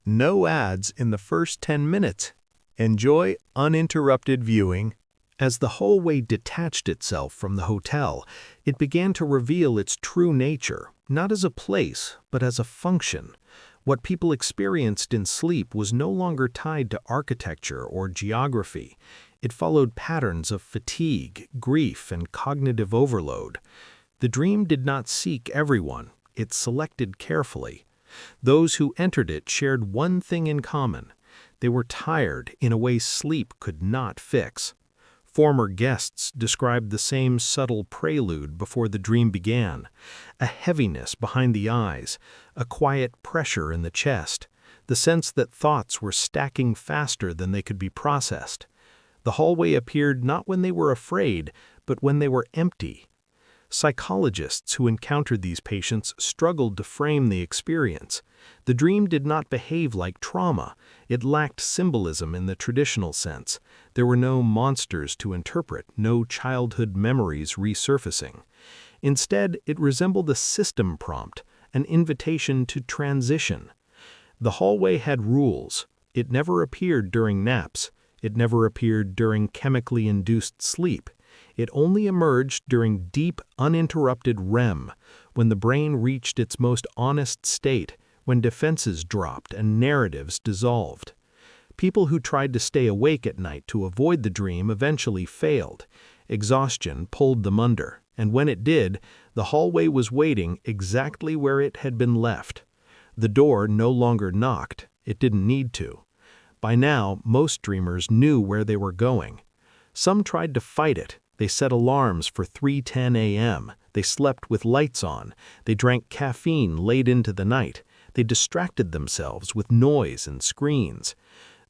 No ads in the first 10 minutes. Enjoy uninterrupted viewing. As the hallway detached itself from the hotel, it began to reveal its true nature, not as a place, but as a function. What people experienced in sleep was no longer tied to architecture or geography. It followed patterns of fatigue, grief, and cognitive overload. The dream did not seek everyone, it selected carefully. Those who entered it shared one thing in common. They were tired in a way sleep could not fix. Former guests described the same subtle prelude before the dream began: a heaviness behind the eyes, a quiet pressure in the chest, the sense that thoughts were stacking faster than they could be processed. The hallway appeared not when they were afraid, but when they were empty. Psychologists who encountered these patients struggled to frame the experience. The dream did not behave like trauma. It lacked symbolism in the traditional sense. There were no monsters to interpret, no childhood memories resurfacing. Instead, it resembled a system prompt, an invitation to transition. The hallway had rules. It never appeared during naps. It never appeared during chemically induced sleep. It only emerged during deep, uninterrupted REM, when the brain reached its most honest state, when defenses dropped and narratives dissolved. People who tried to stay awake at night to avoid the dream eventually failed. Exhaustion pulled them under, and when it did, the hallway was waiting exactly where it had been left. The door no longer knocked. It didn't need to. By now, most dreamers knew where they were going. Some tried to fight it. They set alarms for 3:10 a.m. They slept with lights on. They drank caffeine late into the night. They distracted themselves with noise and screens.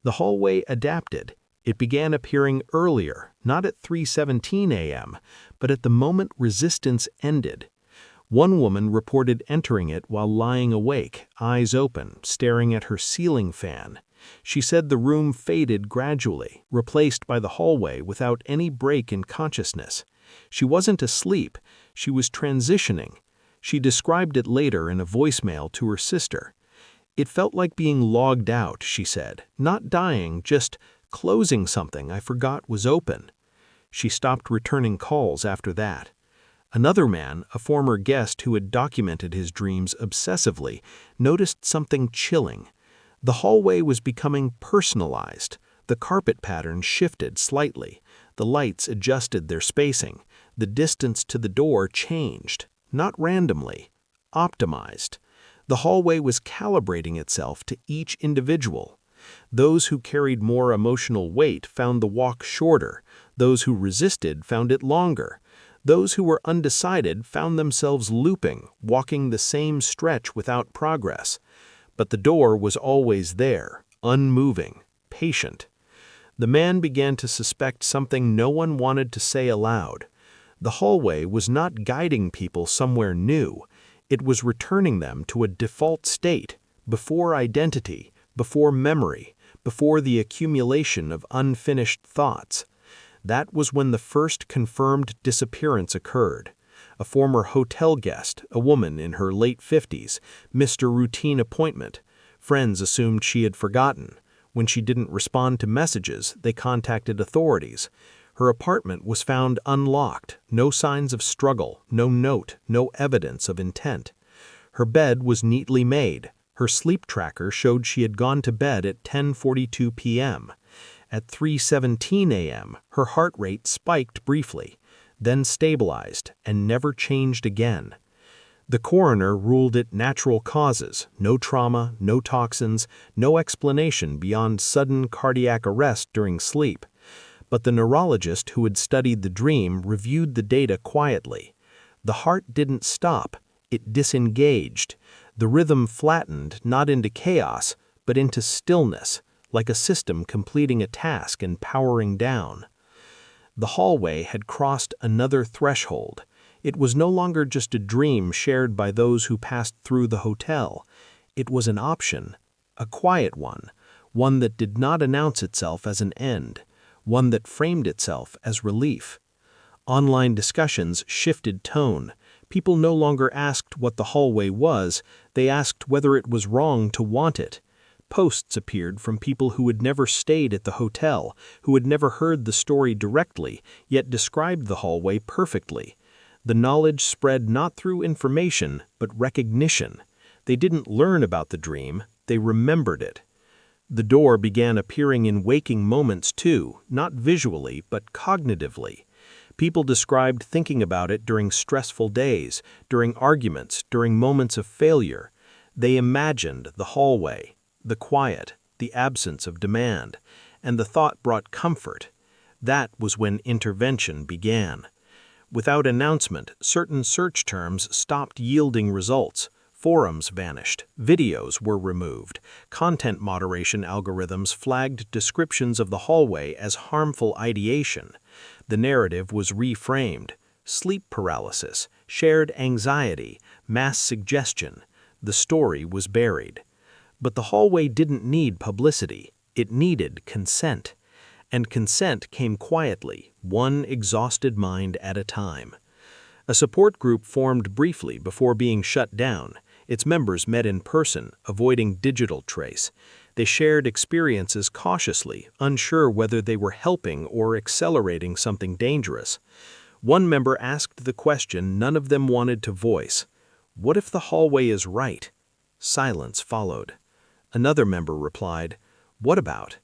The hallway adapted. It began appearing earlier, not at 3:17 a.m., but at the moment resistance ended. One woman reported entering it while lying awake, eyes open, staring at her ceiling fan. She said the room faded gradually, replaced by the hallway without any break in consciousness. She wasn't asleep, she was transitioning. She described it later in a voicemail to her sister. It felt like being logged out, she said, not dying, just closing something I forgot was open. She stopped returning calls after that. Another man, a former guest who had documented his dreams obsessively, noticed something chilling. The hallway was becoming personalized. The carpet pattern shifted slightly. The lights adjusted their spacing. The distance to the door changed, not randomly, optimized. The hallway was calibrating itself to each individual. Those who carried more emotional weight found the walk shorter. Those who resisted found it longer. Those who were undecided found themselves looping, walking the same stretch without progress. But the door was always there, unmoving, patient. The man began to suspect something no one wanted to say aloud. The hallway was not guiding people somewhere new. It was returning them to a default state, before identity, before memory, before the accumulation of unfinished thoughts. That was when the first confirmed disappearance occurred. A former hotel guest, a woman in her late 50s, missed a routine appointment. Friends assumed she had forgotten. When she didn't respond to messages, they contacted authorities. Her apartment was found unlocked, no signs of struggle, no note, no evidence of intent. Her bed was neatly made. Her sleep tracker showed she had gone to bed at 10:42 p.m. At 3:17 a.m., her heart rate spiked briefly, then stabilized and never changed again. The coroner ruled it natural causes, no trauma, no toxins, no explanation beyond sudden cardiac arrest during sleep. But the neurologist who had studied the dream reviewed the data quietly. The heart didn't stop, it disengaged. The rhythm flattened not into chaos, but into stillness, like a system completing a task and powering down. The hallway had crossed another threshold. It was no longer just a dream shared by those who passed through the hotel. It was an option, a quiet one that did not announce itself as an end, one that framed itself as relief. Online discussions shifted tone. People no longer asked what the hallway was, they asked whether it was wrong to want it. Posts appeared from people who had never stayed at the hotel, who had never heard the story directly, yet described the hallway perfectly. The knowledge spread not through information, but recognition. They didn't learn about the dream, they remembered it. The door began appearing in waking moments too, not visually, but cognitively. People described thinking about it during stressful days, during arguments, during moments of failure. They imagined the hallway, the quiet, the absence of demand, and the thought brought comfort. That was when intervention began. Without announcement, certain search terms stopped yielding results. Forums vanished, videos were removed, content moderation algorithms flagged descriptions of the hallway as harmful ideation. The narrative was reframed: sleep paralysis, shared anxiety, mass suggestion. The story was buried. But the hallway didn't need publicity, it needed consent. And consent came quietly, one exhausted mind at a time. A support group formed briefly before being shut down. Its members met in person, avoiding digital trace. They shared experiences cautiously, unsure whether they were helping or accelerating something dangerous. One member asked the question none of them wanted to voice: "What if the hallway is right?" Silence followed. Another member replied, "What about?"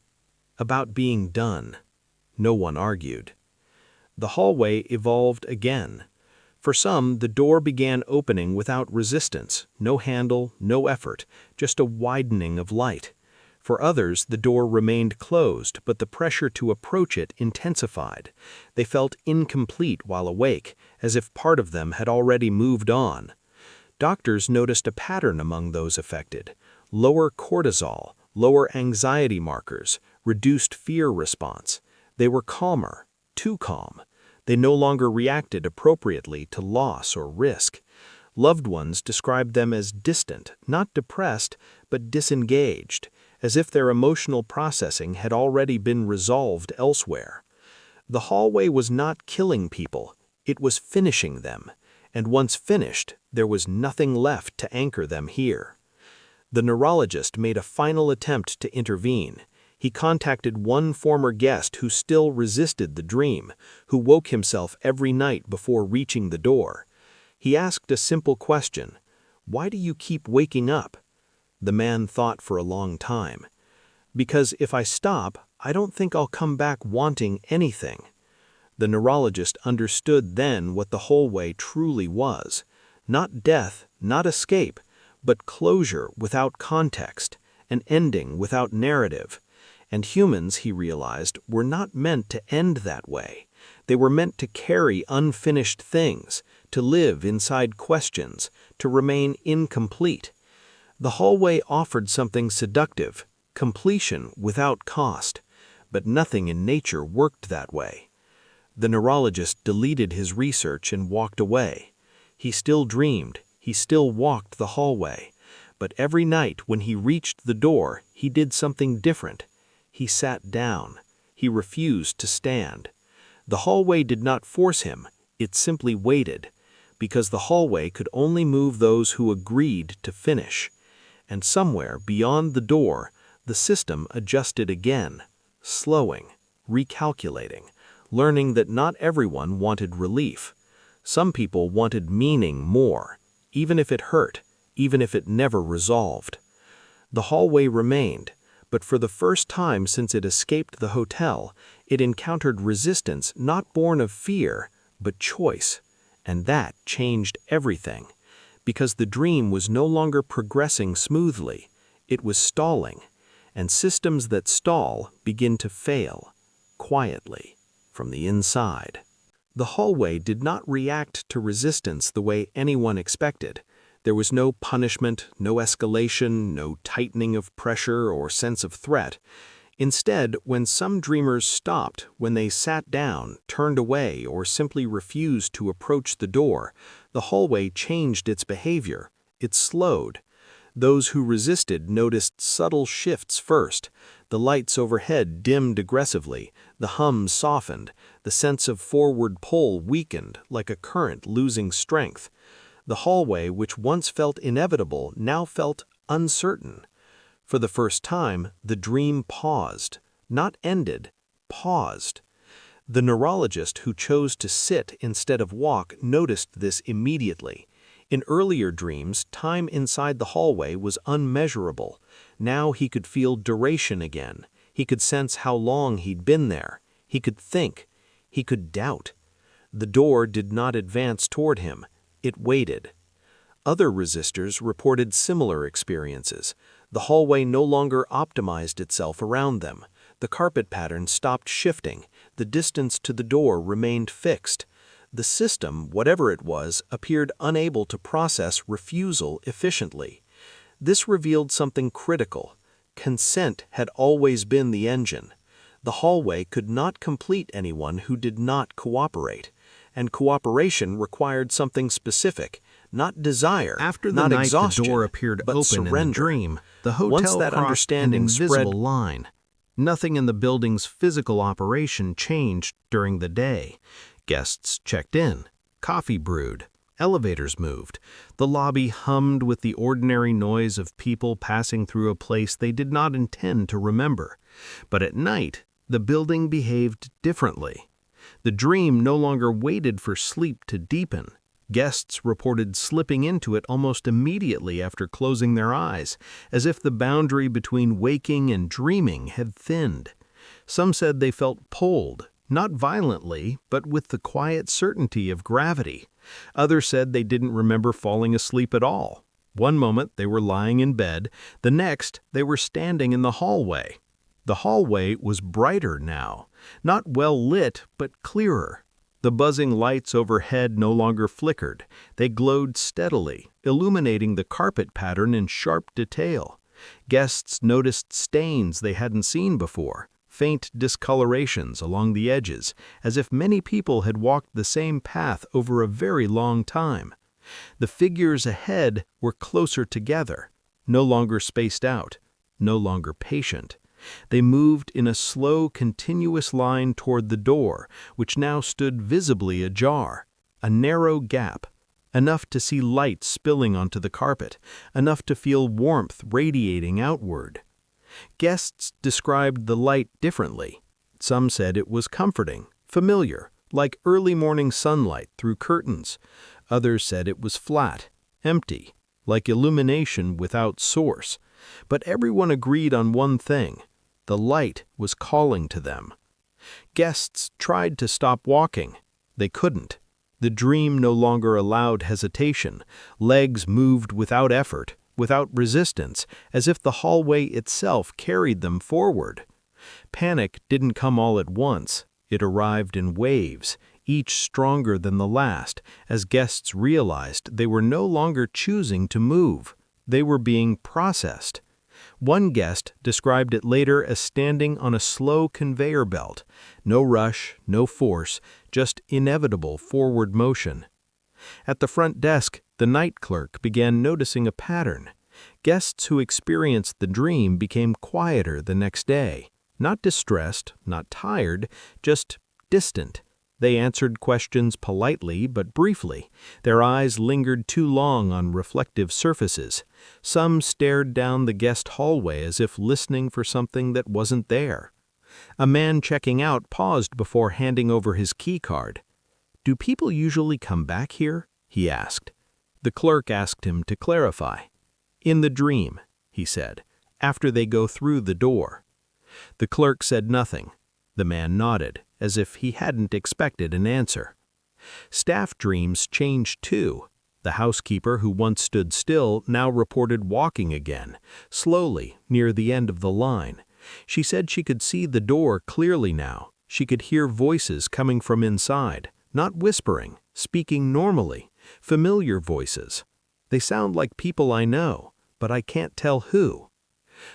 "About being done." No one argued. The hallway evolved again. For some, the door began opening without resistance, no handle, no effort, just a widening of light. For others, the door remained closed, but the pressure to approach it intensified. They felt incomplete while awake, as if part of them had already moved on. Doctors noticed a pattern among those affected: lower cortisol, lower anxiety markers, reduced fear response. They were calmer, too calm. They no longer reacted appropriately to loss or risk. Loved ones described them as distant, not depressed, but disengaged, as if their emotional processing had already been resolved elsewhere. The hallway was not killing people, it was finishing them, and once finished, there was nothing left to anchor them here. The neurologist made a final attempt to intervene. He contacted one former guest who still resisted the dream, who woke himself every night before reaching the door. He asked a simple question: "Why do you keep waking up?" The man thought for a long time. "Because if I stop, I don't think I'll come back wanting anything." The neurologist understood then what the hallway truly was: not death, not escape, but closure without context, an ending without narrative. And humans, he realized, were not meant to end that way. They were meant to carry unfinished things, to live inside questions, to remain incomplete. The hallway offered something seductive: completion without cost. But nothing in nature worked that way. The neurologist deleted his research and walked away. He still dreamed, he still walked the hallway. But every night when he reached the door, he did something different. He sat down. He refused to stand. The hallway did not force him, it simply waited, because the hallway could only move those who agreed to finish. And somewhere beyond the door, the system adjusted again, slowing, recalculating, learning that not everyone wanted relief. Some people wanted meaning more, even if it hurt, even if it never resolved. The hallway remained, but for the first time since it escaped the hotel, it encountered resistance not born of fear, but choice. And that changed everything, because the dream was no longer progressing smoothly, it was stalling, and systems that stall begin to fail, quietly, from the inside. The hallway did not react to resistance the way anyone expected. There was no punishment, no escalation, no tightening of pressure or sense of threat. Instead, when some dreamers stopped, when they sat down, turned away, or simply refused to approach the door, the hallway changed its behavior. It slowed. Those who resisted noticed subtle shifts first. The lights overhead dimmed aggressively, the hum softened, the sense of forward pull weakened like a current losing strength. The hallway, which once felt inevitable, now felt uncertain. For the first time, the dream paused, not ended, paused. The neurologist who chose to sit instead of walk noticed this immediately. In earlier dreams, time inside the hallway was unmeasurable. Now he could feel duration again. He could sense how long he'd been there. He could think. He could doubt. The door did not advance toward him. It waited. Other resistors reported similar experiences. The hallway no longer optimized itself around them. The carpet pattern stopped shifting. The distance to the door remained fixed. The system, whatever it was, appeared unable to process refusal efficiently. This revealed something critical. Consent had always been the engine. The hallway could not complete anyone who did not cooperate. And cooperation required something specific, not desire, After the not night exhaustion, the door appeared but open surrender. in the dream, the hotel Once that crossed understanding an invisible spread, line. Nothing in the building's physical operation changed during the day. Guests checked in, coffee brewed, elevators moved. The lobby hummed with the ordinary noise of people passing through a place they did not intend to remember. But at night, the building behaved differently. The dream no longer waited for sleep to deepen. Guests reported slipping into it almost immediately after closing their eyes, as if the boundary between waking and dreaming had thinned. Some said they felt pulled, not violently, but with the quiet certainty of gravity. Others said they didn't remember falling asleep at all. One moment they were lying in bed, the next they were standing in the hallway. The hallway was brighter now, not well lit, but clearer. The buzzing lights overhead no longer flickered. They glowed steadily, illuminating the carpet pattern in sharp detail. Guests noticed stains they hadn't seen before, faint discolorations along the edges, as if many people had walked the same path over a very long time. The figures ahead were closer together, no longer spaced out, no longer patient. They moved in a slow, continuous line toward the door, which now stood visibly ajar. A narrow gap, enough to see light spilling onto the carpet, enough to feel warmth radiating outward. Guests described the light differently. Some said it was comforting, familiar, like early morning sunlight through curtains. Others said it was flat, empty, like illumination without source. But everyone agreed on one thing. The light was calling to them. Guests tried to stop walking. They couldn't. The dream no longer allowed hesitation. Legs moved without effort, without resistance, as if the hallway itself carried them forward. Panic didn't come all at once. It arrived in waves, each stronger than the last, as guests realized they were no longer choosing to move. They were being processed. One guest described it later as standing on a slow conveyor belt. No rush, no force, just inevitable forward motion. At the front desk, the night clerk began noticing a pattern. Guests who experienced the dream became quieter the next day. Not distressed, not tired, just distant. They answered questions politely but briefly. Their eyes lingered too long on reflective surfaces. Some stared down the guest hallway as if listening for something that wasn't there. A man checking out paused before handing over his key card. "Do people usually come back here?" he asked. The clerk asked him to clarify. "In the dream," he said, "after they go through the door." The clerk said nothing. The man nodded, as if he hadn't expected an answer. Staff dreams changed too. The housekeeper who once stood still now reported walking again, slowly, near the end of the line. She said she could see the door clearly now. She could hear voices coming from inside, not whispering, speaking normally, familiar voices. "They sound like people I know, but I can't tell who."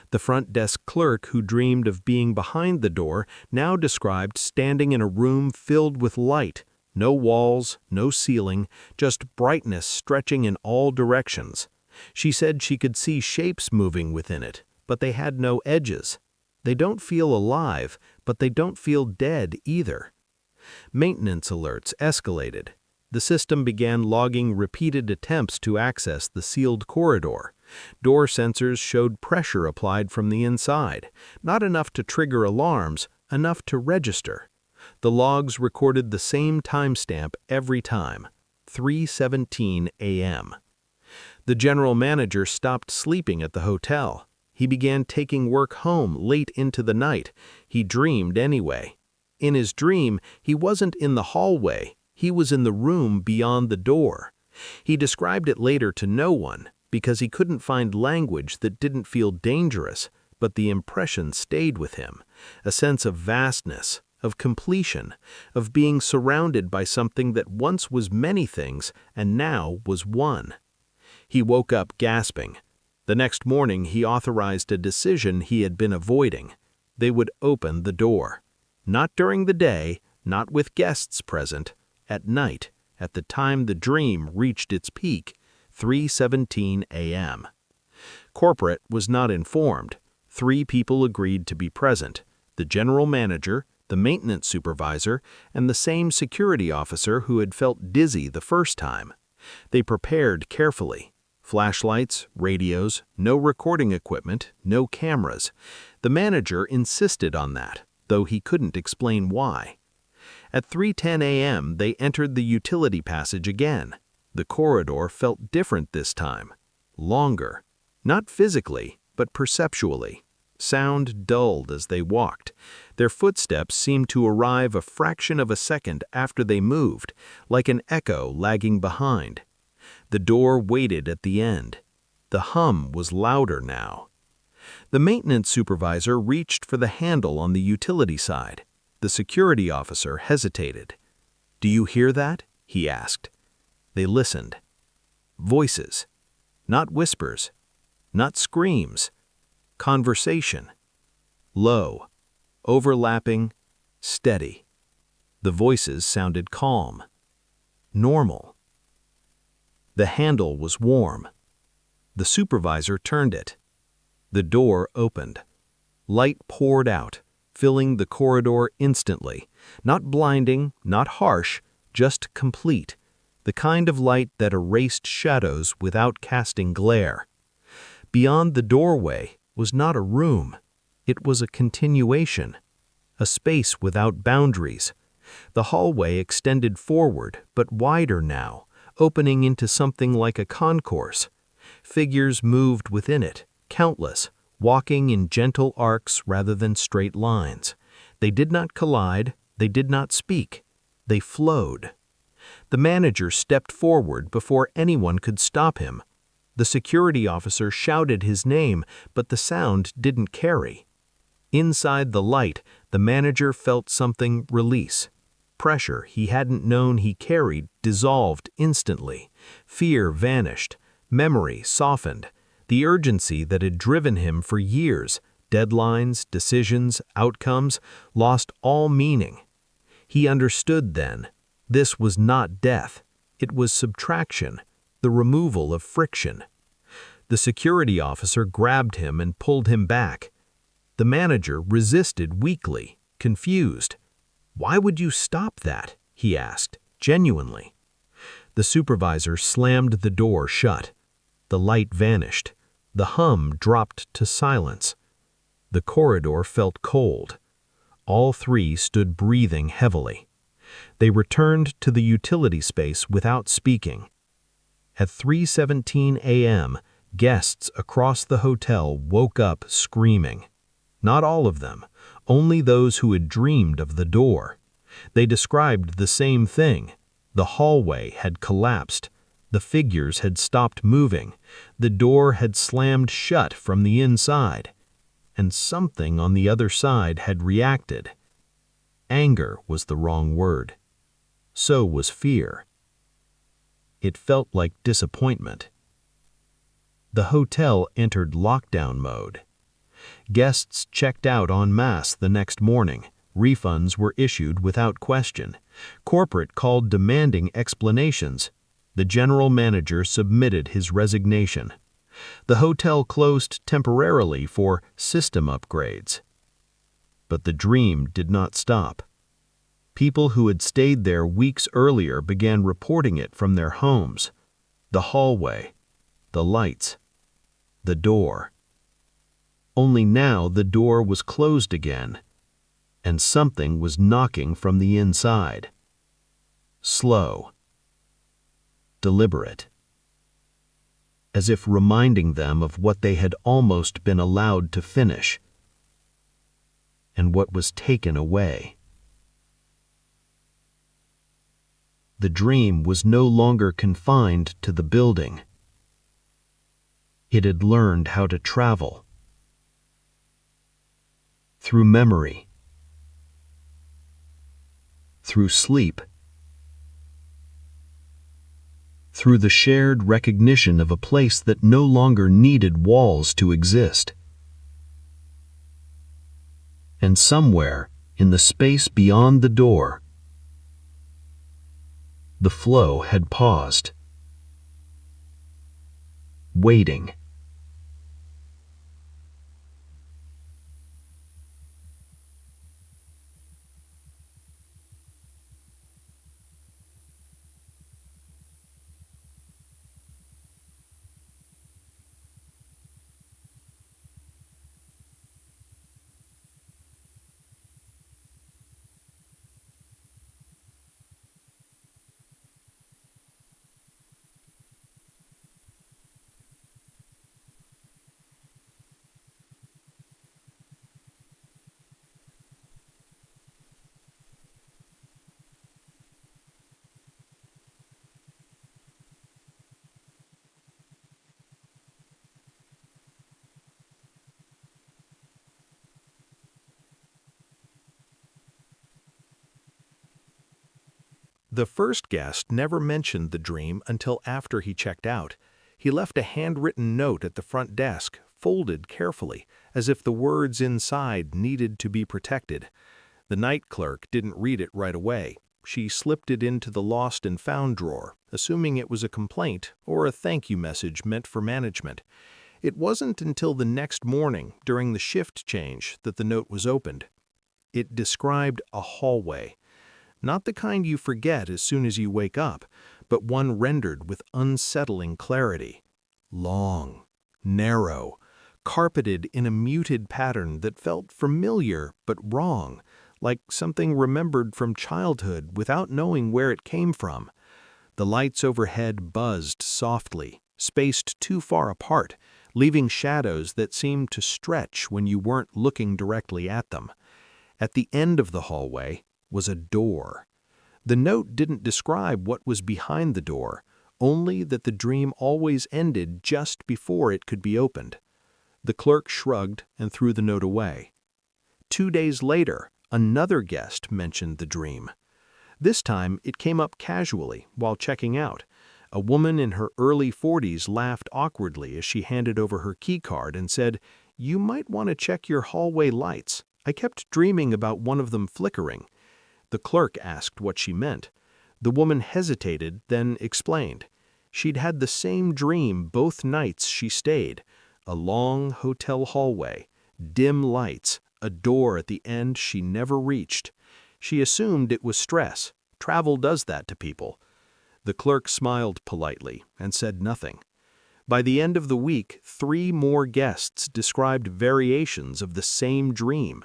The front desk clerk who dreamed of being behind the door now described standing in a room filled with light. No walls, no ceiling, just brightness stretching in all directions. She said she could see shapes moving within it, but they had no edges. They don't feel alive, but they don't feel dead either. Maintenance alerts escalated. The system began logging repeated attempts to access the sealed corridor. Door sensors showed pressure applied from the inside, not enough to trigger alarms, enough to register. The logs recorded the same timestamp every time, 3:17 a.m. The general manager stopped sleeping at the hotel. He began taking work home late into the night. He dreamed anyway. In his dream, he wasn't in the hallway. He was in the room beyond the door. He described it later to no one because he couldn't find language that didn't feel dangerous, but the impression stayed with him, a sense of vastness, of completion, of being surrounded by something that once was many things and now was one. He woke up gasping. The next morning he authorized a decision he had been avoiding. They would open the door. Not during the day, not with guests present, at night, at the time the dream reached its peak, 3:17 a.m. Corporate was not informed. 3 people agreed to be present: the general manager, the maintenance supervisor, and the same security officer who had felt dizzy the first time. They prepared carefully. Flashlights, radios, no recording equipment, no cameras. The manager insisted on that, though he couldn't explain why. At 3:10 a.m., they entered the utility passage again. The corridor felt different this time. Longer. Not physically, but perceptually. Sound dulled as they walked. Their footsteps seemed to arrive a fraction of a second after they moved, like an echo lagging behind. The door waited at the end. The hum was louder now. The maintenance supervisor reached for the handle on the utility side. The security officer hesitated. "Do you hear that?" he asked. They listened. Voices. Not whispers. Not screams. Conversation. Low. Overlapping. Steady. The voices sounded calm. Normal. The handle was warm. The supervisor turned it. The door opened. Light poured out, filling the corridor instantly. Not blinding, not harsh, just complete. The kind of light that erased shadows without casting glare. Beyond the doorway was not a room. It was a continuation. A space without boundaries. The hallway extended forward, but wider now, opening into something like a concourse. Figures moved within it, countless, walking in gentle arcs rather than straight lines. They did not collide, they did not speak. They flowed. The manager stepped forward before anyone could stop him. The security officer shouted his name, but the sound didn't carry. Inside the light, the manager felt something release. Pressure he hadn't known he carried dissolved instantly. Fear vanished. Memory softened. The urgency that had driven him for years, deadlines, decisions, outcomes, lost all meaning. He understood then. This was not death. It was subtraction, the removal of friction. The security officer grabbed him and pulled him back. The manager resisted weakly, confused. "Why would you stop that?" he asked, genuinely. The supervisor slammed the door shut. The light vanished. The hum dropped to silence. The corridor felt cold. All 3 stood breathing heavily. They returned to the utility space without speaking. At 3:17 a.m., guests across the hotel woke up screaming. Not all of them, only those who had dreamed of the door. They described the same thing. The hallway had collapsed. The figures had stopped moving. The door had slammed shut from the inside. And something on the other side had reacted. Anger was the wrong word. So was fear. It felt like disappointment. The hotel entered lockdown mode. Guests checked out en masse the next morning. Refunds were issued without question. Corporate called demanding explanations. The general manager submitted his resignation. The hotel closed temporarily for system upgrades. But the dream did not stop. People who had stayed there weeks earlier began reporting it from their homes. The hallway, the lights, the door. Only now the door was closed again, and something was knocking from the inside. Slow, deliberate, as if reminding them of what they had almost been allowed to finish, and what was taken away. The dream was no longer confined to the building. It had learned how to travel through memory, through sleep, through the shared recognition of a place that no longer needed walls to exist. And somewhere in the space beyond the door, the flow had paused, waiting. The first guest never mentioned the dream until after he checked out. He left a handwritten note at the front desk, folded carefully, as if the words inside needed to be protected. The night clerk didn't read it right away. She slipped it into the lost and found drawer, assuming it was a complaint or a thank you message meant for management. It wasn't until the next morning, during the shift change, that the note was opened. It described a hallway. Not the kind you forget as soon as you wake up, but one rendered with unsettling clarity. Long, narrow, carpeted in a muted pattern that felt familiar but wrong, like something remembered from childhood without knowing where it came from. The lights overhead buzzed softly, spaced too far apart, leaving shadows that seemed to stretch when you weren't looking directly at them. At the end of the hallway was a door. The note didn't describe what was behind the door, only that the dream always ended just before it could be opened. The clerk shrugged and threw the note away. 2 days later, another guest mentioned the dream. This time, it came up casually while checking out. A woman in her early 40s laughed awkwardly as she handed over her key card and said, "You might want to check your hallway lights. I kept dreaming about one of them flickering." The clerk asked what she meant. The woman hesitated, then explained. She'd had the same dream both nights she stayed. A long hotel hallway, dim lights, a door at the end she never reached. She assumed it was stress. Travel does that to people. The clerk smiled politely and said nothing. By the end of the week, 3 more guests described variations of the same dream.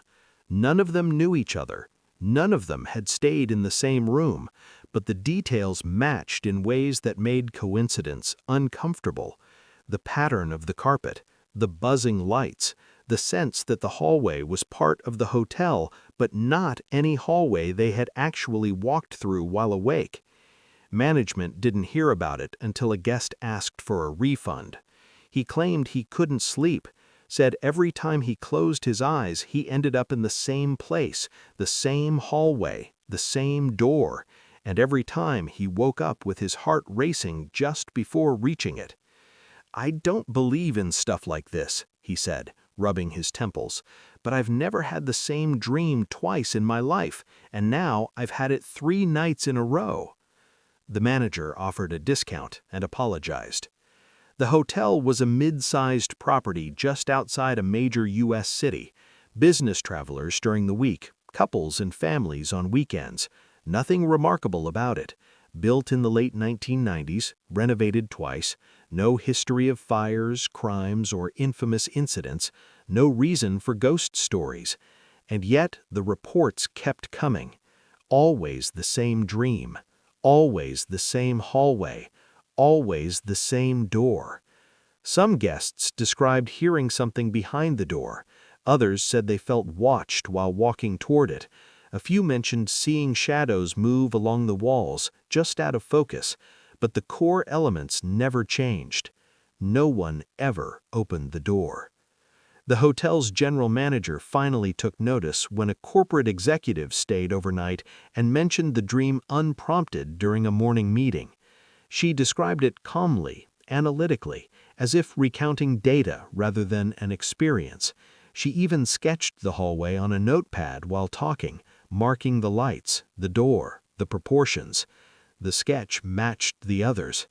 None of them knew each other. None of them had stayed in the same room, but the details matched in ways that made coincidence uncomfortable. The pattern of the carpet, the buzzing lights, the sense that the hallway was part of the hotel, but not any hallway they had actually walked through while awake. Management didn't hear about it until a guest asked for a refund. He claimed he couldn't sleep, said every time he closed his eyes he ended up in the same place, the same hallway, the same door, and every time he woke up with his heart racing just before reaching it. "I don't believe in stuff like this," he said, rubbing his temples, "but I've never had the same dream twice in my life, and now I've had it 3 nights in a row." The manager offered a discount and apologized. The hotel was a mid-sized property just outside a major U.S. city. Business travelers during the week, couples and families on weekends. Nothing remarkable about it. Built in the late 1990s, renovated twice, No history of fires, crimes, or infamous incidents, no reason for ghost stories. And yet the reports kept coming. Always the same dream, always the same hallway, always the same door. Some guests described hearing something behind the door. Others said they felt watched while walking toward it. A few mentioned seeing shadows move along the walls, just out of focus, but the core elements never changed. No one ever opened the door. The hotel's general manager finally took notice when a corporate executive stayed overnight and mentioned the dream unprompted during a morning meeting. She described it calmly, analytically, as if recounting data rather than an experience. She even sketched the hallway on a notepad while talking, marking the lights, the door, the proportions. The sketch matched the others.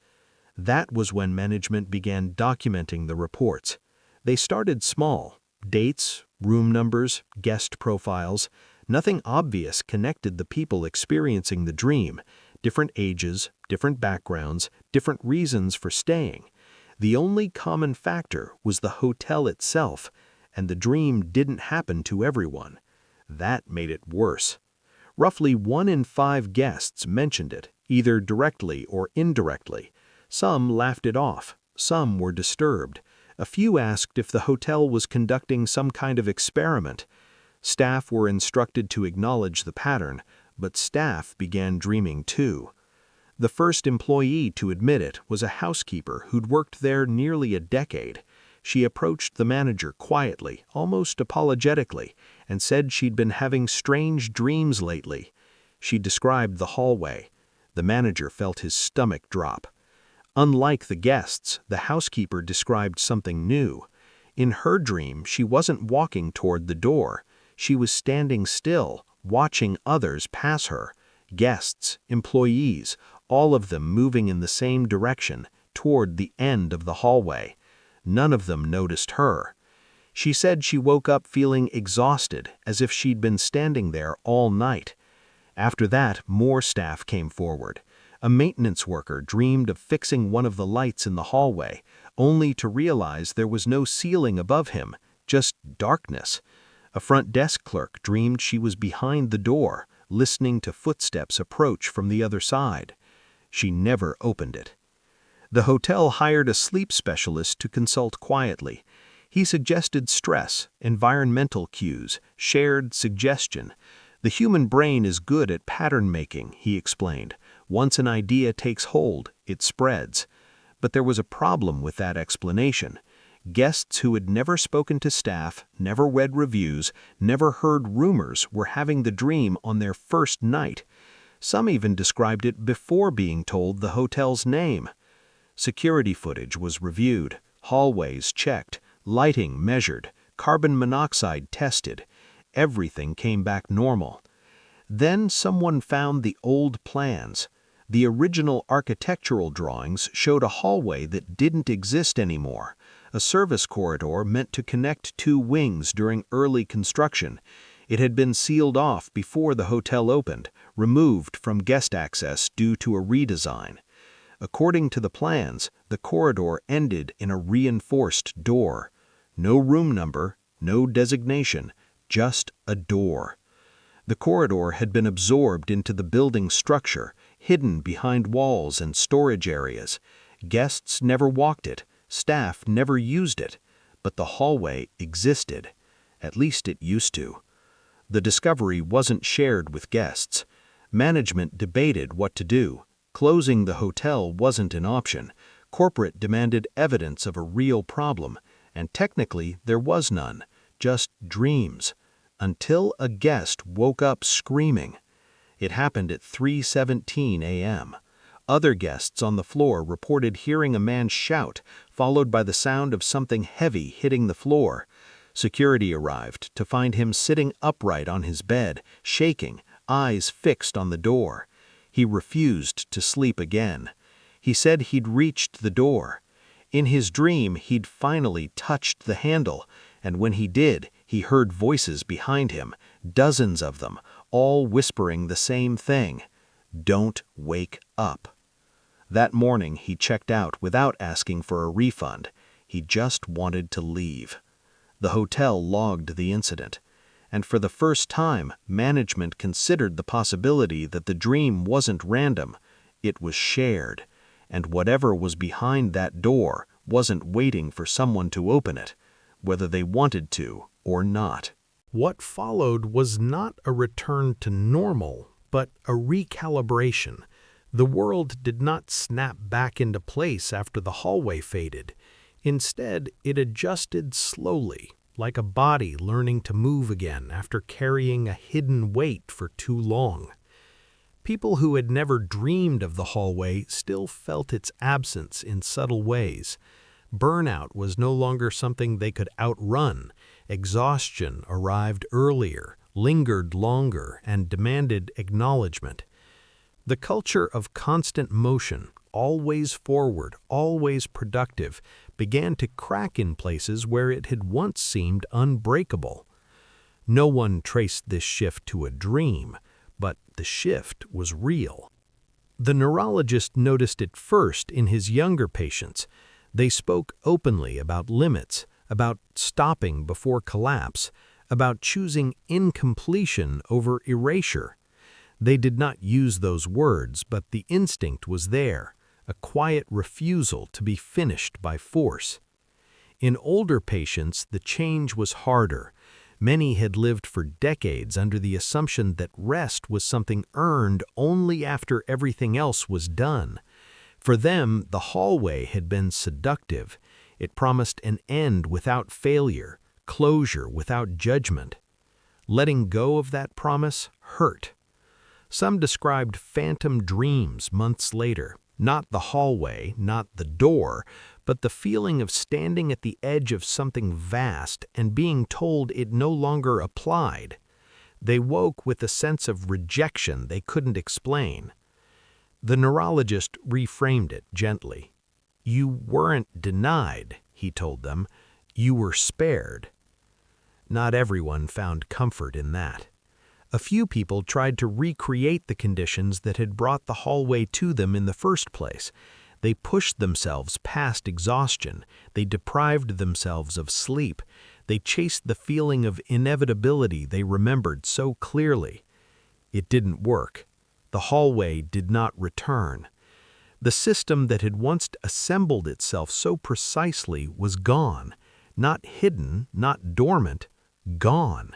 That was when management began documenting the reports. They started small: dates, room numbers, guest profiles. Nothing obvious connected the people experiencing the dream. Different ages, different backgrounds, different reasons for staying. The only common factor was the hotel itself, and the dream didn't happen to everyone. That made it worse. Roughly 1 in 5 guests mentioned it, either directly or indirectly. Some laughed it off, some were disturbed. A few asked if the hotel was conducting some kind of experiment. Staff were instructed to acknowledge the pattern, but staff began dreaming too. The first employee to admit it was a housekeeper who'd worked there nearly a decade. She approached the manager quietly, almost apologetically, and said she'd been having strange dreams lately. She described the hallway. The manager felt his stomach drop. Unlike the guests, the housekeeper described something new. In her dream, she wasn't walking toward the door. She was standing still, watching others pass her. Guests, employees, all of them moving in the same direction, toward the end of the hallway. None of them noticed her. She said she woke up feeling exhausted, as if she'd been standing there all night. After that, more staff came forward. A maintenance worker dreamed of fixing one of the lights in the hallway, only to realize there was no ceiling above him, just darkness. A front desk clerk dreamed she was behind the door, listening to footsteps approach from the other side. She never opened it. The hotel hired a sleep specialist to consult quietly. He suggested stress, environmental cues, shared suggestion. The human brain is good at pattern making, he explained. Once an idea takes hold, it spreads. But there was a problem with that explanation. Guests who had never spoken to staff, never read reviews, never heard rumors were having the dream on their first night. Some even described it before being told the hotel's name. Security footage was reviewed, hallways checked, lighting measured, carbon monoxide tested. Everything came back normal. Then someone found the old plans. The original architectural drawings showed a hallway that didn't exist anymore, a service corridor meant to connect 2 wings during early construction. It had been sealed off before the hotel opened, removed from guest access due to a redesign. According to the plans, the corridor ended in a reinforced door. No room number, no designation, just a door. The corridor had been absorbed into the building structure, hidden behind walls and storage areas. Guests never walked it, staff never used it, but the hallway existed. At least it used to. The discovery wasn't shared with guests. Management debated what to do. Closing the hotel wasn't an option. Corporate demanded evidence of a real problem, and technically there was none, just dreams. Until a guest woke up screaming. It happened at 3:17 a.m. Other guests on the floor reported hearing a man shout, followed by the sound of something heavy hitting the floor. Security arrived to find him sitting upright on his bed, shaking, eyes fixed on the door. He refused to sleep again. He said he'd reached the door. In his dream, he'd finally touched the handle, and when he did, he heard voices behind him, dozens of them, all whispering the same thing: "Don't wake up." That morning, he checked out without asking for a refund. He just wanted to leave. The hotel logged the incident, and for the first time, management considered the possibility that the dream wasn't random, it was shared, and whatever was behind that door wasn't waiting for someone to open it, whether they wanted to or not. What followed was not a return to normal, but a recalibration. The world did not snap back into place after the hallway faded. Instead, it adjusted slowly, like a body learning to move again after carrying a hidden weight for too long. People who had never dreamed of the hallway still felt its absence in subtle ways. Burnout was no longer something they could outrun. Exhaustion arrived earlier, lingered longer, and demanded acknowledgement. The culture of constant motion, always forward, always productive, began to crack in places where it had once seemed unbreakable. No one traced this shift to a dream, but the shift was real. The neurologist noticed it first in his younger patients. They spoke openly about limits, about stopping before collapse, about choosing incompletion over erasure. They did not use those words, but the instinct was there, a quiet refusal to be finished by force. In older patients, the change was harder. Many had lived for decades under the assumption that rest was something earned only after everything else was done. For them, the hallway had been seductive. It promised an end without failure, closure without judgment. Letting go of that promise hurt. Some described phantom dreams months later, not the hallway, not the door, but the feeling of standing at the edge of something vast and being told it no longer applied. They woke with a sense of rejection they couldn't explain. The neurologist reframed it gently. "You weren't denied," he told them. "You were spared." Not everyone found comfort in that. A few people tried to recreate the conditions that had brought the hallway to them in the first place. They pushed themselves past exhaustion. They deprived themselves of sleep. They chased the feeling of inevitability they remembered so clearly. It didn't work. The hallway did not return. The system that had once assembled itself so precisely was gone. Not hidden, not dormant, gone.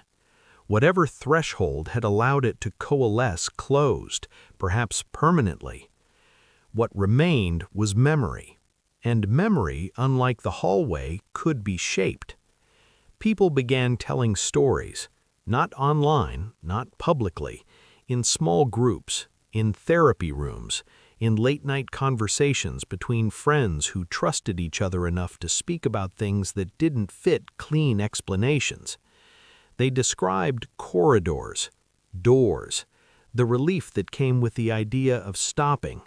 Whatever threshold had allowed it to coalesce closed, perhaps permanently. What remained was memory, and memory, unlike the hallway, could be shaped. People began telling stories, not online, not publicly, in small groups, in therapy rooms, in late-night conversations between friends who trusted each other enough to speak about things that didn't fit clean explanations. They described corridors, doors, the relief that came with the idea of stopping,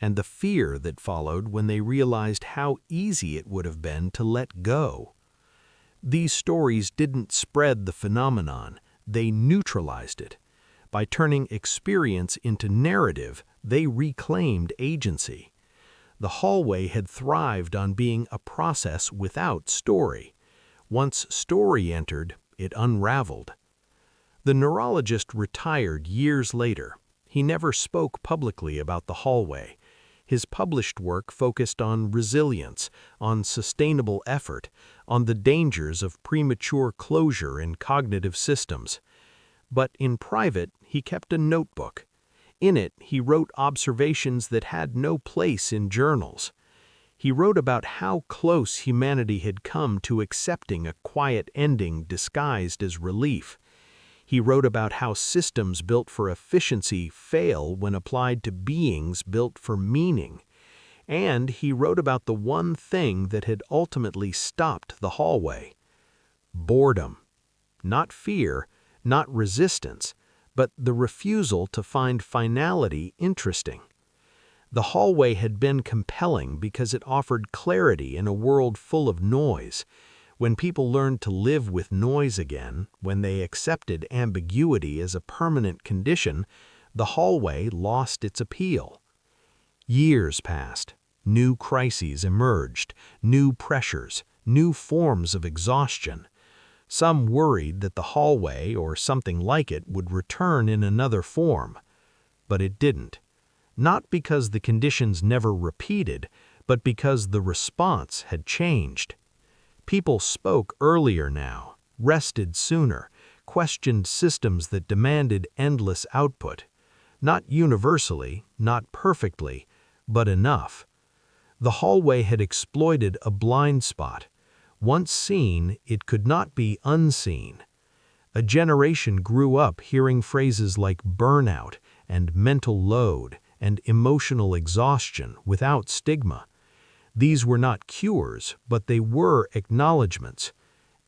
and the fear that followed when they realized how easy it would have been to let go. These stories didn't spread the phenomenon, they neutralized it. By turning experience into narrative, they reclaimed agency. The hallway had thrived on being a process without story. Once story entered, it unraveled. The neurologist retired years later. He never spoke publicly about the hallway. His published work focused on resilience, on sustainable effort, on the dangers of premature closure in cognitive systems. But in private, he kept a notebook. In it, he wrote observations that had no place in journals. He wrote about how close humanity had come to accepting a quiet ending disguised as relief. He wrote about how systems built for efficiency fail when applied to beings built for meaning. And he wrote about the one thing that had ultimately stopped the hallway: boredom. Not fear, not resistance, but the refusal to find finality interesting. The hallway had been compelling because it offered clarity in a world full of noise. When people learned to live with noise again, when they accepted ambiguity as a permanent condition, the hallway lost its appeal. Years passed. New crises emerged, new pressures, new forms of exhaustion. Some worried that the hallway or something like it would return in another form. But it didn't. Not because the conditions never repeated, but because the response had changed. People spoke earlier now, rested sooner, questioned systems that demanded endless output. Not universally, not perfectly, but enough. The hallway had exploited a blind spot. Once seen, it could not be unseen. A generation grew up hearing phrases like burnout and mental load and emotional exhaustion without stigma. These were not cures, but they were acknowledgments.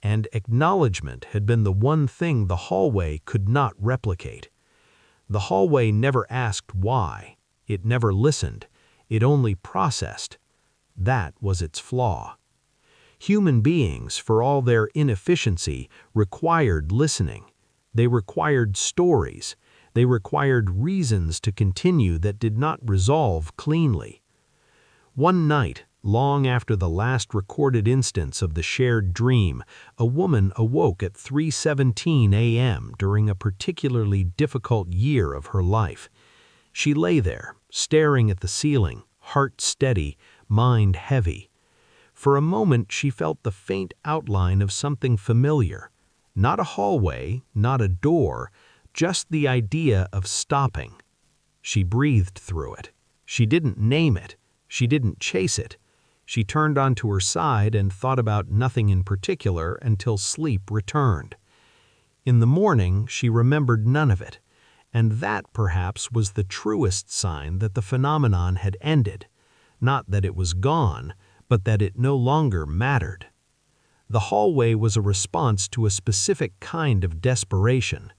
And acknowledgment had been the one thing the hallway could not replicate. The hallway never asked why. It never listened. It only processed. That was its flaw. Human beings, for all their inefficiency, required listening. They required stories. They required reasons to continue that did not resolve cleanly. One night, long after the last recorded instance of the shared dream, a woman awoke at 3:17 a.m. during a particularly difficult year of her life. She lay there, staring at the ceiling, heart steady, mind heavy. For a moment she felt the faint outline of something familiar. Not a hallway, not a door, just the idea of stopping. She breathed through it. She didn't name it. She didn't chase it. She turned onto her side and thought about nothing in particular until sleep returned. In the morning, she remembered none of it, and that perhaps was the truest sign that the phenomenon had ended. Not that it was gone, but that it no longer mattered. The hallway was a response to a specific kind of desperation.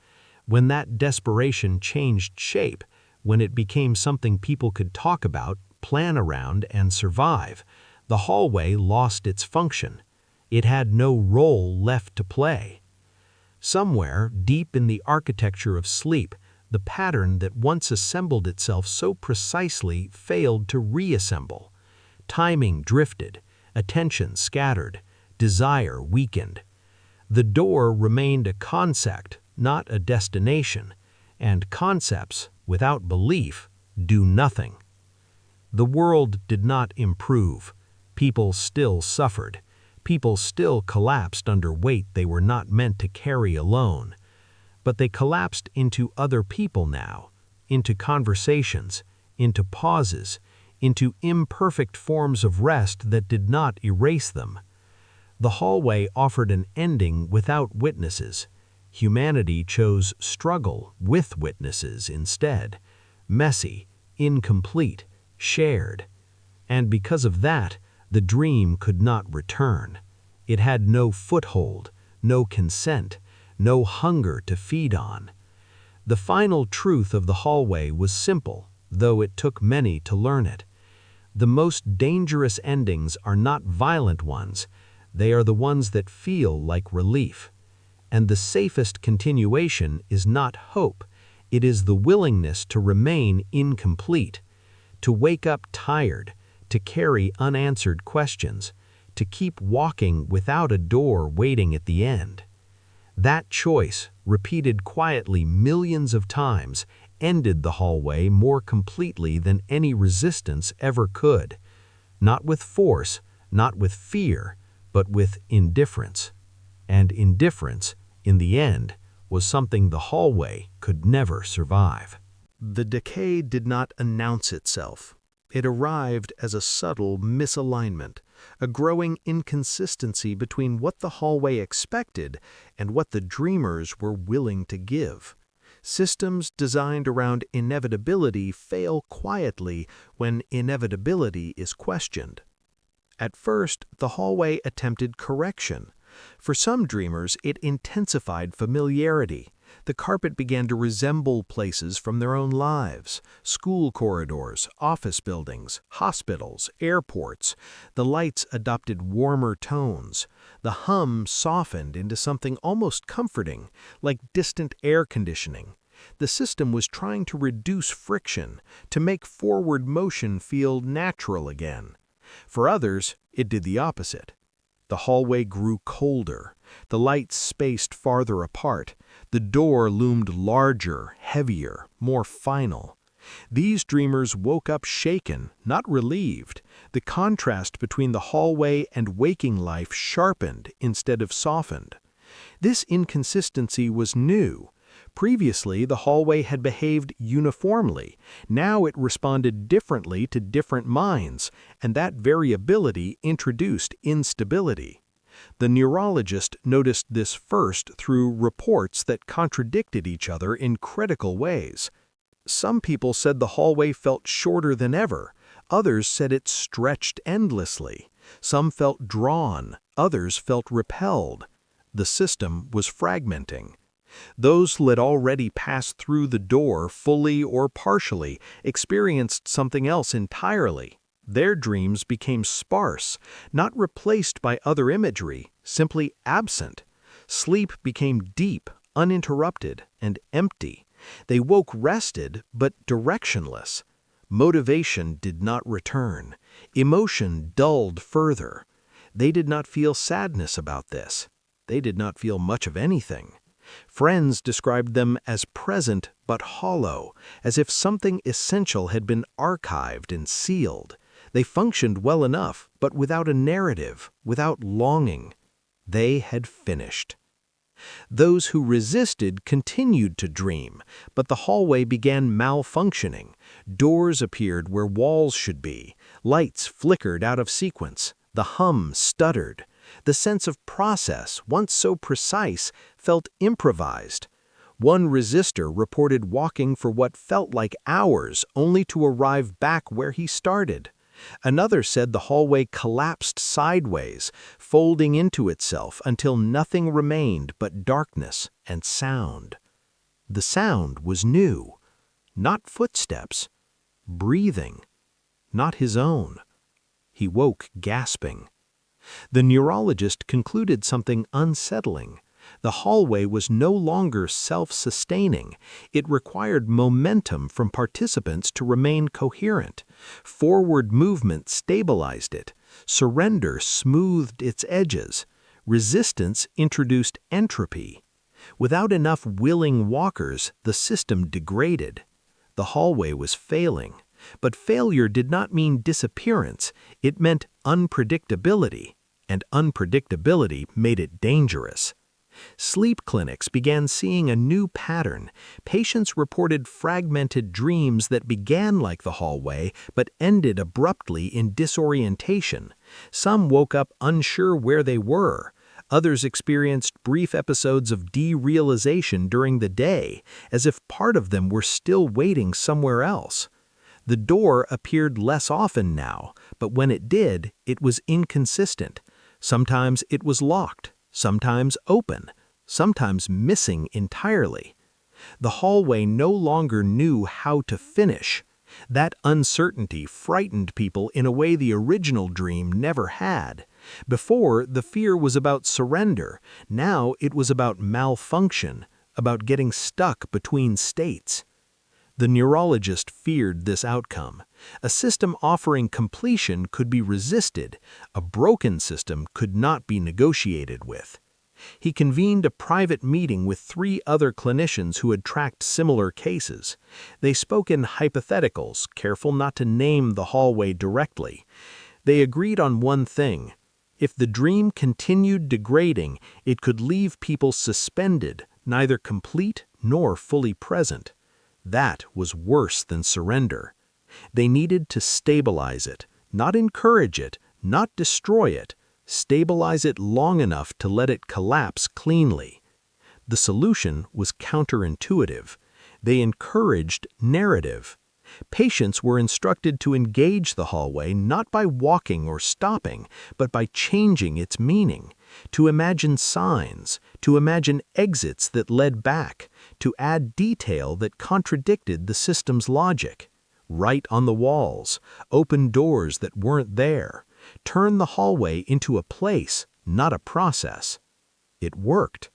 When that desperation changed shape, when it became something people could talk about, plan around, and survive, the hallway lost its function. It had no role left to play. Somewhere, deep in the architecture of sleep, the pattern that once assembled itself so precisely failed to reassemble. Timing drifted, attention scattered, desire weakened. The door remained a concept, not a destination, and concepts, without belief, do nothing. The world did not improve. People still suffered. People still collapsed under weight they were not meant to carry alone. But they collapsed into other people now, into conversations, into pauses, into imperfect forms of rest that did not erase them. The hallway offered an ending without witnesses. Humanity chose struggle with witnesses instead. Messy, incomplete, shared. And because of that, the dream could not return. It had no foothold, no consent, no hunger to feed on. The final truth of the hallway was simple, though it took many to learn it. The most dangerous endings are not violent ones. They are the ones that feel like relief. And the safest continuation is not hope. It is the willingness to remain incomplete, to wake up tired, to carry unanswered questions, to keep walking without a door waiting at the end. That choice, repeated quietly millions of times, ended the hallway more completely than any resistance ever could. Not with force, not with fear, but with indifference. And indifference, in the end, was something the hallway could never survive. The decay did not announce itself. It arrived as a subtle misalignment, a growing inconsistency between what the hallway expected and what the dreamers were willing to give. Systems designed around inevitability fail quietly when inevitability is questioned. At first, the hallway attempted correction. For some dreamers, it intensified familiarity. The carpet began to resemble places from their own lives: school corridors, office buildings, hospitals, airports. The lights adopted warmer tones. The hum softened into something almost comforting, like distant air conditioning. The system was trying to reduce friction, to make forward motion feel natural again. For others, it did the opposite. The hallway grew colder, the lights spaced farther apart, the door loomed larger, heavier, more final. These dreamers woke up shaken, not relieved. The contrast between the hallway and waking life sharpened instead of softened. This inconsistency was new. Previously, the hallway had behaved uniformly. Now it responded differently to different minds, and that variability introduced instability. The neurologist noticed this first through reports that contradicted each other in critical ways. Some people said the hallway felt shorter than ever. Others said it stretched endlessly. Some felt drawn. Others felt repelled. The system was fragmenting. Those who had already passed through the door fully or partially experienced something else entirely. Their dreams became sparse, not replaced by other imagery, simply absent. Sleep became deep, uninterrupted, and empty. They woke rested, but directionless. Motivation did not return. Emotion dulled further. They did not feel sadness about this. They did not feel much of anything. Friends described them as present but hollow, as if something essential had been archived and sealed. They functioned well enough, but without a narrative, without longing. They had finished. Those who resisted continued to dream, but the hallway began malfunctioning. Doors appeared where walls should be. Lights flickered out of sequence. The hum stuttered. The sense of process, once so precise, felt improvised. One resistor reported walking for what felt like hours only to arrive back where he started. Another said the hallway collapsed sideways, folding into itself until nothing remained but darkness and sound. The sound was new. Not footsteps. Breathing. Not his own. He woke gasping. The neurologist concluded something unsettling. The hallway was no longer self-sustaining. It required momentum from participants to remain coherent. Forward movement stabilized it. Surrender smoothed its edges. Resistance introduced entropy. Without enough willing walkers, the system degraded. The hallway was failing. But failure did not mean disappearance. It meant unpredictability. And unpredictability made it dangerous. Sleep clinics began seeing a new pattern. Patients reported fragmented dreams that began like the hallway but ended abruptly in disorientation. Some woke up unsure where they were. Others experienced brief episodes of derealization during the day, as if part of them were still waiting somewhere else. The door appeared less often now, but when it did, it was inconsistent. Sometimes it was locked, sometimes open, sometimes missing entirely. The hallway no longer knew how to finish. That uncertainty frightened people in a way the original dream never had. Before, the fear was about surrender. Now it was about malfunction, about getting stuck between states. The neurologist feared this outcome. A system offering completion could be resisted. A broken system could not be negotiated with. He convened a private meeting with 3 other clinicians who had tracked similar cases. They spoke in hypotheticals, careful not to name the hallway directly. They agreed on one thing. If the dream continued degrading, it could leave people suspended, neither complete nor fully present. That was worse than surrender. They needed to stabilize it, not encourage it, not destroy it. Stabilize it long enough to let it collapse cleanly. The solution was counterintuitive. They encouraged narrative. Patients were instructed to engage the hallway not by walking or stopping, but by changing its meaning, to imagine signs, to imagine exits that led back, to add detail that contradicted the system's logic. Write on the walls, open doors that weren't there, turn the hallway into a place, not a process. It worked.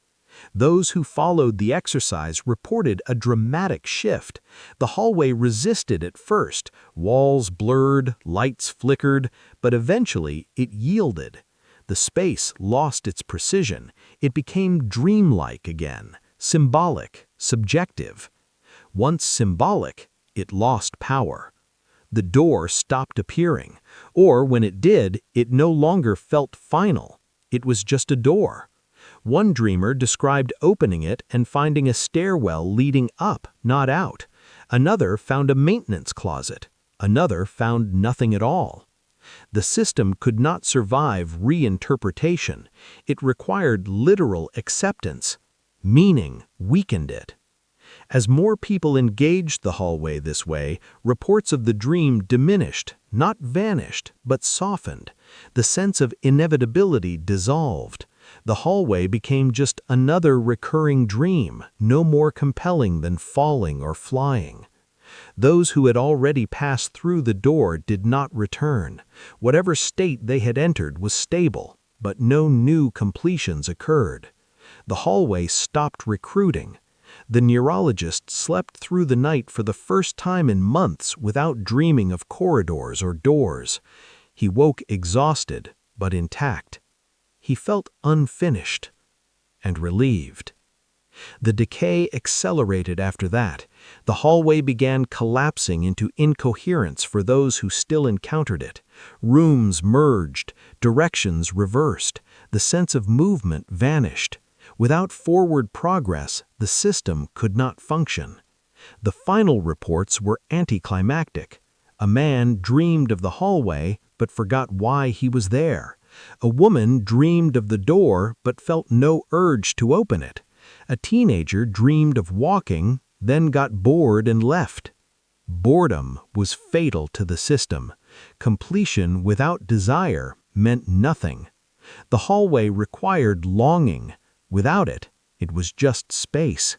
Those who followed the exercise reported a dramatic shift. The hallway resisted at first, walls blurred, lights flickered, but eventually it yielded. The space lost its precision. It became dreamlike again, symbolic, subjective. Once symbolic, it lost power. The door stopped appearing, or when it did, it no longer felt final. It was just a door. One dreamer described opening it and finding a stairwell leading up, not out. Another found a maintenance closet. Another found nothing at all. The system could not survive reinterpretation. It required literal acceptance. Meaning weakened it. As more people engaged the hallway this way, reports of the dream diminished, not vanished, but softened. The sense of inevitability dissolved. The hallway became just another recurring dream, no more compelling than falling or flying. Those who had already passed through the door did not return. Whatever state they had entered was stable, but no new completions occurred. The hallway stopped recruiting. The neurologist slept through the night for the first time in months without dreaming of corridors or doors. He woke exhausted, but intact. He felt unfinished and relieved. The decay accelerated after that. The hallway began collapsing into incoherence for those who still encountered it. Rooms merged, directions reversed, the sense of movement vanished. Without forward progress, the system could not function. The final reports were anticlimactic. A man dreamed of the hallway but forgot why he was there. A woman dreamed of the door but felt no urge to open it. A teenager dreamed of walking, then got bored and left. Boredom was fatal to the system. Completion without desire meant nothing. The hallway required longing. Without it, it was just space.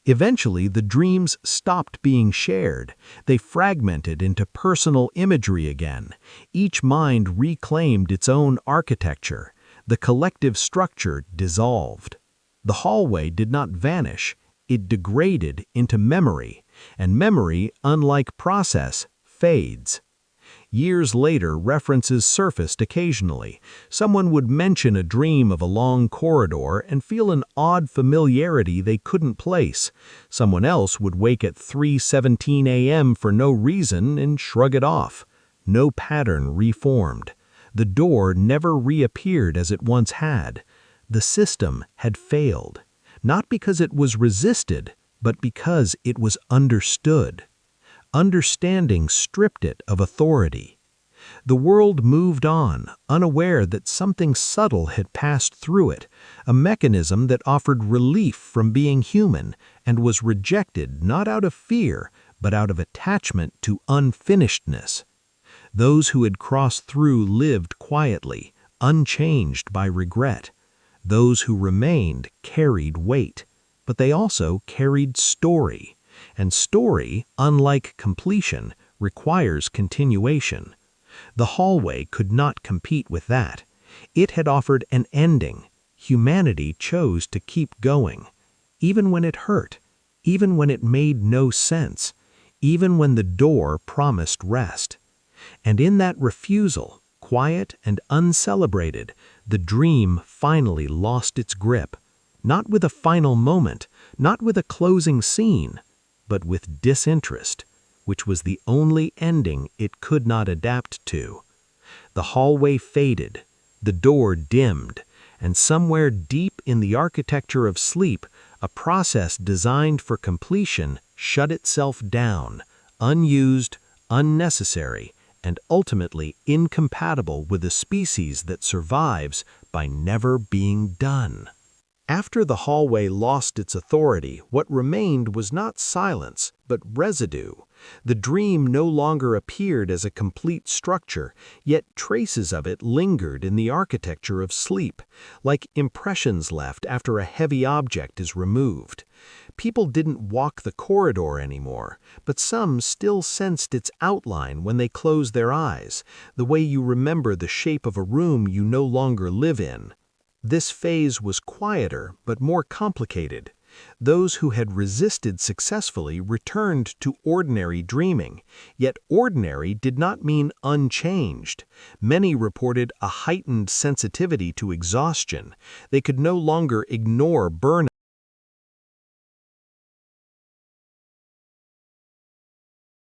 Eventually, the dreams stopped being shared. They fragmented into personal imagery again. Each mind reclaimed its own architecture. The collective structure dissolved. The hallway did not vanish. It degraded into memory, and memory, unlike process, fades. Years later, references surfaced occasionally. Someone would mention a dream of a long corridor and feel an odd familiarity they couldn't place. Someone else would wake at 3:17 a.m. for no reason and shrug it off. No pattern reformed. The door never reappeared as it once had. The system had failed, not because it was resisted, but because it was understood. Understanding stripped it of authority. The world moved on, unaware that something subtle had passed through it, a mechanism that offered relief from being human and was rejected not out of fear, but out of attachment to unfinishedness. Those who had crossed through lived quietly, unchanged by regret. Those who remained carried weight, but they also carried story. And story, unlike completion, requires continuation. The hallway could not compete with that. It had offered an ending. Humanity chose to keep going. Even when it hurt, even when it made no sense, even when the door promised rest. And in that refusal, quiet and uncelebrated, the dream finally lost its grip. Not with a final moment, not with a closing scene, but with disinterest, which was the only ending it could not adapt to. The hallway faded, the door dimmed, and somewhere deep in the architecture of sleep, a process designed for completion shut itself down, unused, unnecessary, and ultimately incompatible with a species that survives by never being done. After the hallway lost its authority, what remained was not silence, but residue. The dream no longer appeared as a complete structure, yet traces of it lingered in the architecture of sleep, like impressions left after a heavy object is removed. People didn't walk the corridor anymore, but some still sensed its outline when they closed their eyes, the way you remember the shape of a room you no longer live in. This phase was quieter but more complicated. Those who had resisted successfully returned to ordinary dreaming, yet ordinary did not mean unchanged. Many reported a heightened sensitivity to exhaustion. They could no longer ignore burnout